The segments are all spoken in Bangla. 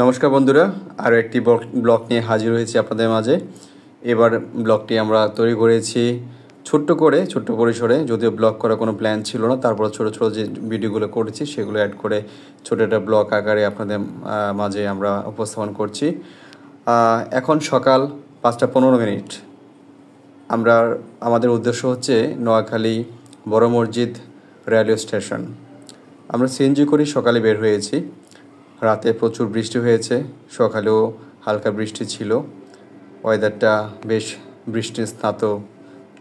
নমস্কার বন্ধুরা, আরও একটি ব্লগ নিয়ে হাজির হয়েছি আপনাদের মাঝে। এবার ব্লগটি আমরা তৈরি করেছি ছোট্ট পরিসরে, যদিও ব্লগ করার কোনো প্ল্যান ছিল না। তারপর ছোট যে ভিডিওগুলো করেছি সেগুলো অ্যাড করে ছোটো একটা ব্লগ আকারে আপনাদের মাঝে আমরা উপস্থাপন করছি। এখন সকাল 5:15। আমাদের উদ্দেশ্য হচ্ছে নোয়াখালী বড় মসজিদ রেলওয়ে স্টেশন। আমরা সিএনজি করেই সকালে বের হয়েছি। রাতে প্রচুর বৃষ্টি হয়েছে, সকালেও হালকা বৃষ্টি ছিল। ওয়েদারটা বেশ বৃষ্টি স্নাত,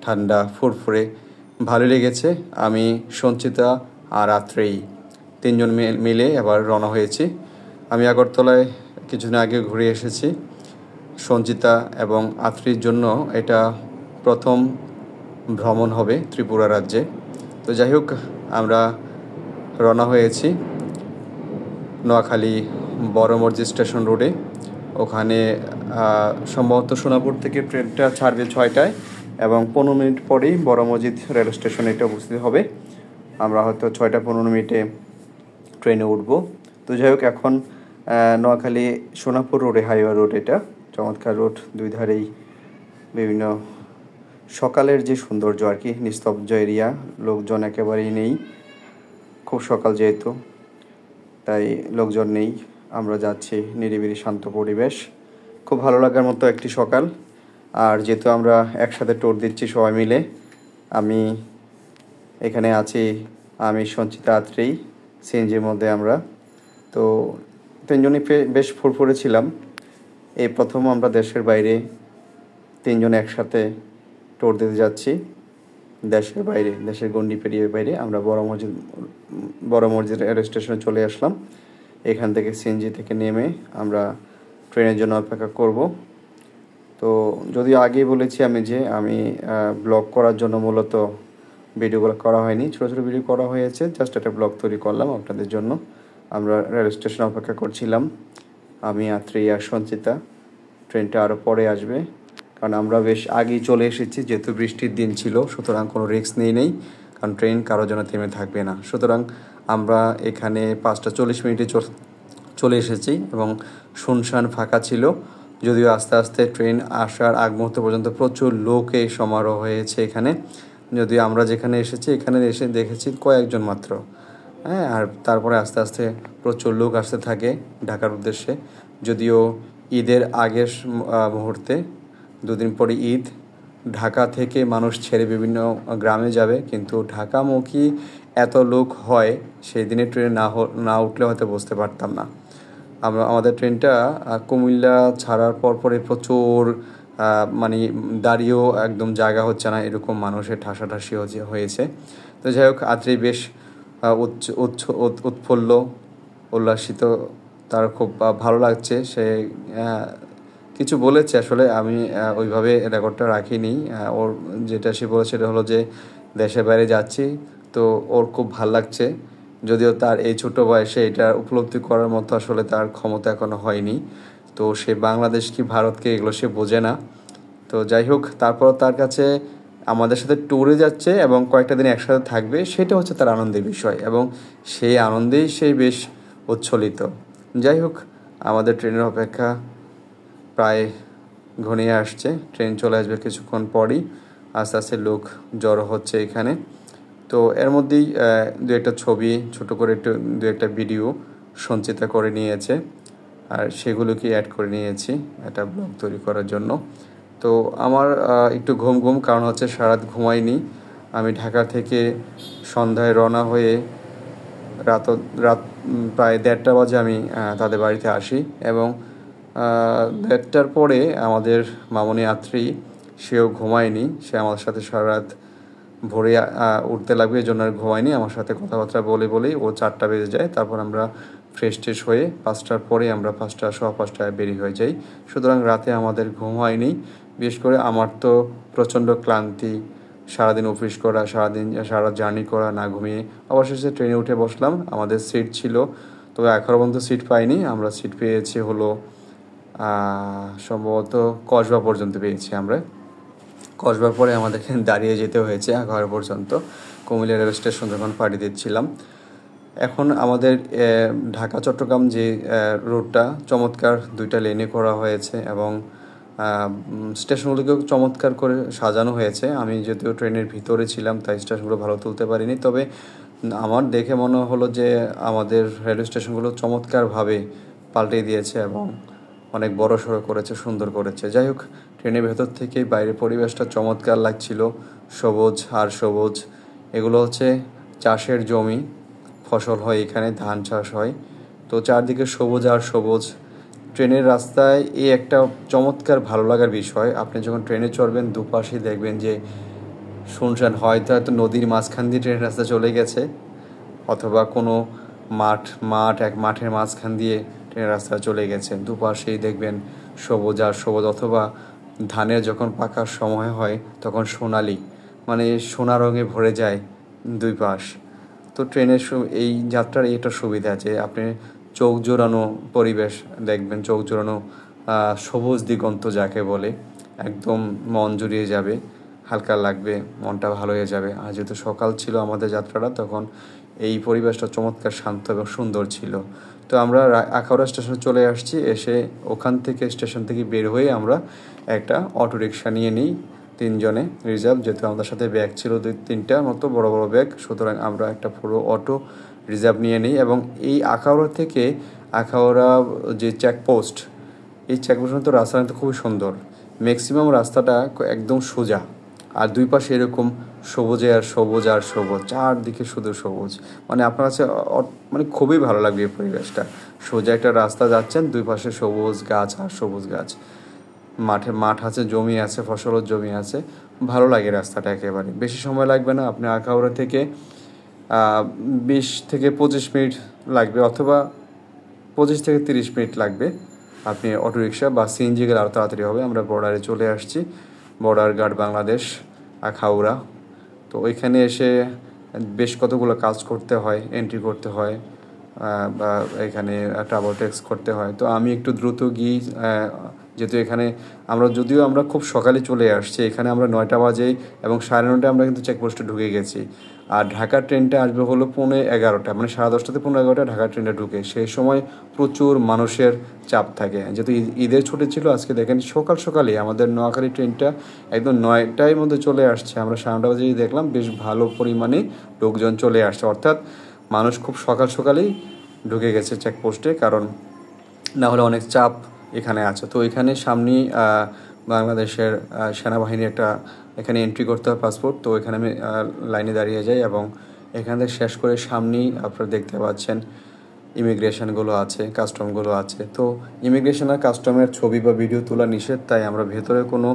ঠান্ডা, ফুরফুরে, ভালো লেগেছে। আমি, সঞ্চিতা আর আত্রেয়ী তিনজন মিলে আবার রওনা হয়েছি। আমি আগরতলায় কিছুদিন আগে ঘুরে এসেছি। সঞ্চিতা এবং আত্রেয়ীর জন্য এটা প্রথম ভ্রমণ হবে ত্রিপুরা রাজ্যে। তো যাই হোক, আমরা রওনা হয়েছি নোয়াখালী বড় মসজিদ স্টেশন রোডে। ওখানে সম্ভবত সোনাপুর থেকে ট্রেনটা ছাড়বে 6টায় এবং 15 মিনিট পরেই বড় মসজিদ রেল স্টেশনে এটা উপস্থিত হবে। আমরা হয়তো 6:15 ট্রেনে উঠবো। তো যাই হোক, এখন নোয়াখালী সোনাপুর রোডে, হাইওয়ে রোড, এটা চমৎকার রোড, দুই ধারেই বিভিন্ন সকালের যে সৌন্দর্য আর কি, নিস্তব্ধ এরিয়া, লোকজন একেবারেই নেই। খুব সকাল যেহেতু, তাই লোকজন নেই। আমরা যাচ্ছি, নিরিবিলি শান্ত পরিবেশ, খুব ভালো লাগার মতো একটি সকাল। আর যেহেতু আমরা একসাথে ট্যুর দিচ্ছি সবাই মিলে, আমি এখানে আছি, আমি, সঞ্চিতা, আত্রেয়ী, সিএনজির মধ্যে আমরা। তো তিনজনই বেশ ফুরফুরে ছিলাম। এই প্রথম আমরা দেশের বাইরে তিনজন একসাথে ট্যুর দিতে যাচ্ছি। দেশের বাইরে, দেশের গণ্ডি পেরিয়ে বাইরে আমরা বড় মসজিদ রেল স্টেশনে চলে আসলাম। এখান থেকে সিএনজি থেকে নেমে আমরা ট্রেনের জন্য অপেক্ষা করব। তো যদিও আগেই বলেছি আমি ব্লগ করার জন্য মূলত ভিডিওগুলো করা হয়নি, ছোটো ভিডিও করা হয়েছে, জাস্ট একটা ব্লগ তৈরি করলাম আপনাদের জন্য। আমরা রেল স্টেশনে অপেক্ষা করছিলাম, আমি, আত্রেয়ী আর সঞ্চিতা। ট্রেনটা আরও পরে আসবে, কারণ আমরা বেশ আগেই চলে এসেছি। যেহেতু বৃষ্টির দিন ছিল, সুতরাং কোনো রিস্ক নেই, কারণ ট্রেন কারোর জন্য থেমে থাকবে না। সুতরাং আমরা এখানে 5:40 চলে এসেছি এবং শুনশান ফাঁকা ছিল। যদিও আস্তে আস্তে ট্রেন আসার আগ মুহূর্ত পর্যন্ত প্রচুর লোকে সমারোহ হয়েছে এখানে। যদিও আমরা যেখানে এসেছি, এখানে এসে দেখেছি কয়েকজন মাত্র, হ্যাঁ। আর তারপরে আস্তে আস্তে প্রচুর লোক আসতে থাকে ঢাকার উদ্দেশ্যে। যদিও ঈদের আগের মুহূর্তে, দুদিন পরে ঈদ, ঢাকা থেকে মানুষ ছেড়ে বিভিন্ন গ্রামে যাবে, কিন্তু ঢাকামুখী এত লোক হয় সেই দিনে ট্রেনে না উঠলে হয়তো বুঝতে পারতাম না। আমাদের ট্রেনটা কুমিল্লা ছাড়ার পরই প্রচুর মানে দাঁড়িয়েও একদম জায়গা হচ্ছে না, এরকম মানুষের ঠাসাঠাসি হয়েছে। তো যাই হোক, আত্রেয়ী বেশ উৎফুল্ল, উল্লাসিত, তার খুব ভালো লাগছে। সে কিছু বলেছে, আসলে আমি ওইভাবে রেকর্ডটা রাখিনি। ওর যেটা সে বলেছে সেটা হলো যে দেশের বাইরে যাচ্ছি, তো ওর খুব ভাল লাগছে। যদিও তার এই ছোটো বয়সে এটা উপলব্ধি করার মতো আসলে তার ক্ষমতা এখনো হয়নি। তো সে বাংলাদেশ কি ভারতকে এগুলো সে বোঝে না। তো যাই হোক, তারপর তার কাছে আমাদের সাথে ট্যুরে যাচ্ছে এবং কয়েকটা দিন একসাথে থাকবে, সেটা হচ্ছে তার আনন্দের বিষয়, এবং সেই আনন্দেই সে বেশ উচ্ছ্বলিত। যাই হোক, আমাদের ট্রেনের অপেক্ষা প্রায় ঘনিয়ে আসছে। ট্রেন চলে আসবে কিছুক্ষণ পরই। আস্তে আস্তে লোক জড়ো হচ্ছে এখানে। তো এর মধ্যেই দু একটা ছবি, ছোট করে দু একটা ভিডিও সঞ্চিতা করে নিয়েছে, আর সেগুলোকে অ্যাড করে নিয়েছি একটা ব্লগ তৈরি করার জন্য। তো আমার একটু ঘুম, কারণ হচ্ছে সারাত ঘুমাইনি। আমি ঢাকা থেকে সন্ধ্যায় রওনা হয়ে রাত প্রায় 1:30 বাজে আমি তাদের বাড়িতে আসি, এবং 1:30টার পরে আমাদের মামনি আত্রেয়ী, সেও ঘুমায়নি। সে আমার সাথে সারা রাত ভোরে উঠতে লাগবে, এই জন্য আর ঘুমায়নি। আমার সাথে কথাবার্তা বলেই ও 4টা বেজে যায়। তারপর আমরা ফ্রেশ ট্রেশ হয়ে 5টার পরে আমরা 5:15 বেরিয়ে হয়ে যাই। সুতরাং রাতে আমাদের ঘুম হয়নি। বিশেষ করে আমার তো প্রচণ্ড ক্লান্তি, সারাদিন অফিস করা, সারা জার্নি করা, না ঘুমিয়ে অবশেষে ট্রেনে উঠে বসলাম। আমাদের সিট ছিল, তবে এখনও পর্যন্ত সিট পাইনি। আমরা সিট পেয়েছি হলো সম্ভবত কসবা পর্যন্ত পেয়েছি আমরা। কসবার পরে আমাদেরকে দাঁড়িয়ে যেতে হয়েছে আগার পর্যন্ত, কুমিল্লা রেল স্টেশন যখন পাড়ি দিচ্ছিলাম। এখন আমাদের ঢাকা চট্টগ্রাম যে রুটটা চমৎকার 2টা লেনে করা হয়েছে এবং স্টেশনগুলোকেও চমৎকার করে সাজানো হয়েছে। আমি যদিও ট্রেনের ভিতরে ছিলাম তাই স্টেশনগুলো ভালো তুলতে পারিনি, তবে আমার দেখে মনে হলো যে আমাদের রেলওয়ে স্টেশনগুলো চমৎকারভাবে পাল্টে দিয়েছে এবং অনেক বড় সড়ো করেছে, সুন্দর করেছে। যাই হোক, ট্রেনের ভেতর থেকেই বাইরের পরিবেশটা চমৎকার লাগছিল, সবুজ আর সবুজ। এগুলো হচ্ছে চাষের জমি, ফসল হয় এখানে, ধান চাষ হয়। তো চারদিকে সবুজ আর সবুজ। ট্রেনের রাস্তায় এই একটা চমৎকার ভালো লাগার বিষয়, আপনি যখন ট্রেনে চড়বেন দুপাশেই দেখবেন যে শুনশান, হয়তো নদীর মাঝখান দিয়ে ট্রেনের রাস্তা চলে গেছে, অথবা কোনো মাঠের মাঝখান দিয়ে ট্রেনের রাস্তা চলে গেছে। দুপাশেই দেখবেন সবুজ আর সবুজ, অথবা ধানের যখন পাকার সময় হয় তখন সোনালি, মানে সোনা রঙে ভরে যায় দুই পাশ। তো ট্রেনের এই যাত্রার এটা সুবিধা যে আপনি চোখ জোড়ানো পরিবেশ দেখবেন, চোখ জোড়ানো সবুজ দিগন্ত যাকে বলে, একদম মন জুড়িয়ে যাবে, হালকা লাগবে, মনটা ভালো হয়ে যাবে। আর যেহেতু সকাল ছিল আমাদের যাত্রাটা, তখন এই পরিবেশটা চমৎকার শান্ত এবং সুন্দর ছিল। তো আমরা আখাউড়া স্টেশনে চলে আসছি, এসে ওখান থেকে স্টেশন থেকে বের হয়ে আমরা একটা অটোরিকশা নিয়ে নিই 3 জনে রিজার্ভ, যেহেতু আমাদের সাথে ব্যাগ ছিল 2-3টার মতো বড় বড় ব্যাগ, সুতরাং আমরা একটা পুরো অটো রিজার্ভ নিয়ে নিই। এবং এই আখাউড়া থেকে আখাউড়া যে চেকপোস্ট, এই চেকপোস্ট তো রাস্তাটা তো খুবই সুন্দর, ম্যাক্সিমাম রাস্তাটা একদম সোজা, আর দুই পাশে এরকম সবুজে আর সবুজ আর সবুজ, চারদিকে শুধু সবুজ। মানে আপনার কাছে মানে খুবই ভালো লাগবে এই পরিবেশটা। সোজা একটা রাস্তা যাচ্ছেন, দুই পাশে সবুজ গাছ আর সবুজ গাছ, মাঠ আছে, জমি আছে, ফসলের জমি আছে, ভালো লাগে রাস্তাটা একেবারে। বেশি সময় লাগবে না, আপনি আখাউড়া থেকে 20 থেকে 25 মিনিট লাগবে, অথবা 25 থেকে 30 মিনিট লাগবে। আপনি অটোরিকশা বা সিএনজি গেলে আরও তাড়াতাড়ি হবে। আমরা বর্ডারে চলে আসছি, বর্ডার গার্ড বাংলাদেশ আখাউড়া। তো ওইখানে এসে বেশ কতগুলো কাজ করতে হয়, এন্ট্রি করতে হয়, বা এখানে ট্রাভেল ট্যাক্স করতে হয়। তো আমি একটু দ্রুত গিয়ে, যেহেতু এখানে আমরা খুব সকালে চলে আসছি, এখানে আমরা 9টা বাজে এবং 9:30 আমরা কিন্তু চেকপোস্টে ঢুকে গেছি। আর ঢাকার ট্রেনটা আসবে হলো 11:15, মানে 10:30 11:30 ঢাকার ট্রেনটা ঢুকে। সেই সময় প্রচুর মানুষের চাপ থাকে, যেহেতু ঈদের ছুটি ছিল। আজকে দেখেন সকালে আমাদের নোয়াখালী ট্রেনটা একদম 9টার মধ্যে চলে আসছে। আমরা 9:30 বাজেই দেখলাম বেশ ভালো পরিমাণে লোকজন চলে আসছে, অর্থাৎ মানুষ খুব সকালেই ঢুকে গেছে চেকপোস্টে, কারণ না হলে অনেক চাপ এখানে আছে। তো এখানে সামনেই বাংলাদেশের সেনাবাহিনী একটা এখানে এন্ট্রি করতে হয় পাসপোর্ট, তো এখানে আমি লাইনে দাঁড়িয়ে যাই এবং এখান থেকে শেষ করে সামনেই আপনারা দেখতে পাচ্ছেন ইমিগ্রেশনগুলো আছে, কাস্টমগুলো আছে। তো ইমিগ্রেশন আর কাস্টমের ছবি বা ভিডিও তোলা নিষেধ, তাই আমরা ভেতরে কোনো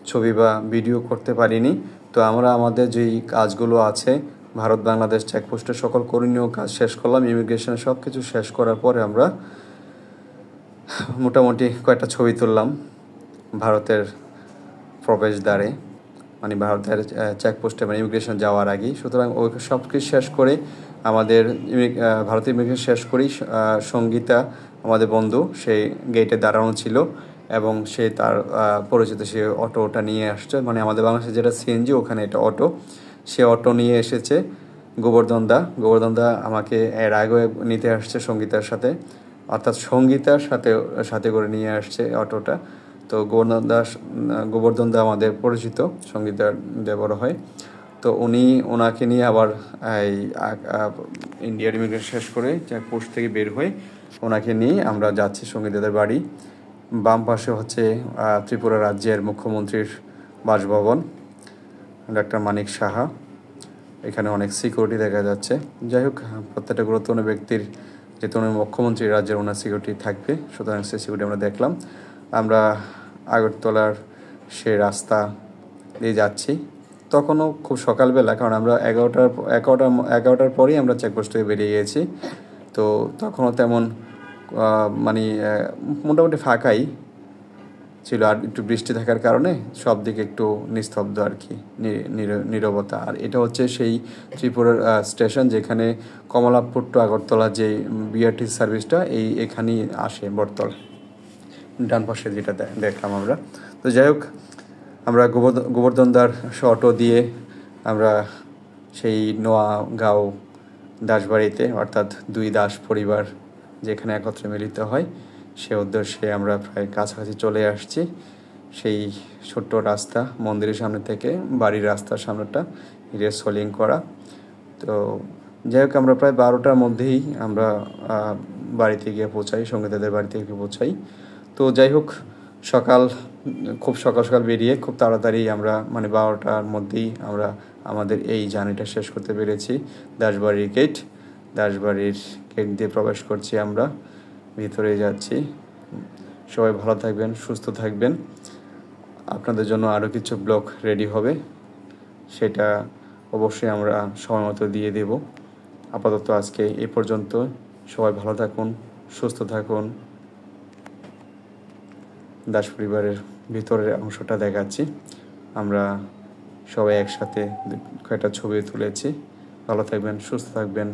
ছবি বা ভিডিও করতে পারিনি। তো আমরা আমাদের যেই কাজগুলো আছে, ভারত বাংলাদেশ চেকপোস্টের সকল করণীয় কাজ শেষ করলাম। ইমিগ্রেশনের সব কিছু শেষ করার পরে আমরা মোটামুটি কয়েকটা ছবি তুললাম ভারতের প্রবেশদ্বারে, মানে ভারতের চেকপোস্টে, মানে ইমিগ্রেশন যাওয়ার আগেই। সুতরাং ওই সব কিছু শেষ করে আমাদের ভারতের ইমিগ্রেশন শেষ করেই সঙ্গীতা আমাদের বন্ধু সেই গেটে দাঁড়ানো ছিল এবং সে তার পরিচিত সে অটোটা নিয়ে আসছে, মানে আমাদের বাংলাদেশে যেটা সিএনজি, ওখানে এটা অটো, সে অটো নিয়ে এসেছে। গোবর্ধনদা আমাকে এর আগে নিতে আসছে সঙ্গীতার সাথে, অর্থাৎ সঙ্গীতার সাথে করে নিয়ে আসছে অটোটা। তো গোবর্ধনদা আমাদের পরিচিত, সঙ্গীতার দেবর হয়। তো ওনাকে নিয়ে আবার এই ইন্ডিয়ার ইমিগ্রেশন শেষ করে চেকপোস্ট থেকে বের হয়ে ওনাকে নিয়ে আমরা যাচ্ছি সঙ্গীতাদের বাড়ি। বাম পাশে হচ্ছে ত্রিপুরা রাজ্যের মুখ্যমন্ত্রীর বাসভবন, ডক্টর মানিক সাহা। এখানে অনেক সিকিউরিটি দেখা যাচ্ছে। যাই হোক, প্রত্যেকটা গুরুত্বপূর্ণ ব্যক্তির, যেহেতু উনি মুখ্যমন্ত্রী রাজ্যের, ওনার সিকিউরিটি থাকবে, সুতরাং সেই সিকিউরিটি আমরা দেখলাম। আমরা আগরতলার সে রাস্তা দিয়ে যাচ্ছি, তখনও খুব সকালবেলা, কারণ আমরা 11টার পরেই আমরা চেকপোস্ট থেকে বেরিয়ে গেছি। তো তখনও তেমন মানে মোটামুটি ফাঁকাই ছিল, আর একটু বৃষ্টি থাকার কারণে সব দিকে একটু নিস্তব্ধ আর কি, নীরবতা। আর এটা হচ্ছে সেই ত্রিপুরার স্টেশন, যেখানে কমলাপুর টু আগরতলা যে বিআরটি সার্ভিসটা এখানেই আসে, বটতল ডান পাশে যেটা দেখলাম আমরা। তো যাই হোক, আমরা গোবর্ধনদার অটো দিয়ে আমরা সেই নোয়াগাঁও দাসবাড়িতে, অর্থাৎ দুই দাস পরিবার যেখানে একত্রে মিলিত হয়, সে উদ্দেশ্যে আমরা প্রায় কাছাকাছি চলে আসছি। সেই ছোট্ট রাস্তা মন্দিরের সামনে থেকে বাড়ির রাস্তার সামনেটা সোলিং করা। তো যাই হোক, আমরা প্রায় 12টার মধ্যেই আমরা বাড়িতে গিয়ে পৌঁছাই, সঙ্গীতাদের বাড়িতে গিয়ে পৌঁছাই। তো যাই হোক, খুব সকাল সকাল বেরিয়ে খুব তাড়াতাড়ি আমরা 12টার মধ্যেই আমরা আমাদের এই জার্নিটা শেষ করতে পেরেছি। দাসবাড়ির গেট দিয়ে প্রবেশ করছি, আমরা ভিতরে যাচ্ছি। সবাই ভালো থাকবেন, সুস্থ থাকবেন। আপনাদের জন্য আরও কিছু ব্লগ রেডি হবে, সেটা অবশ্যই আমরা সময় মতো দিয়ে দেব। আপাতত আজকে এই পর্যন্ত। সবাই ভালো থাকুন, সুস্থ থাকুন। দাস পরিবারের ভিতরের অংশটা দেখাচ্ছি। আমরা সবাই একসাথে কয়েকটা ছবি তুলেছি। ভালো থাকবেন, সুস্থ থাকবেন।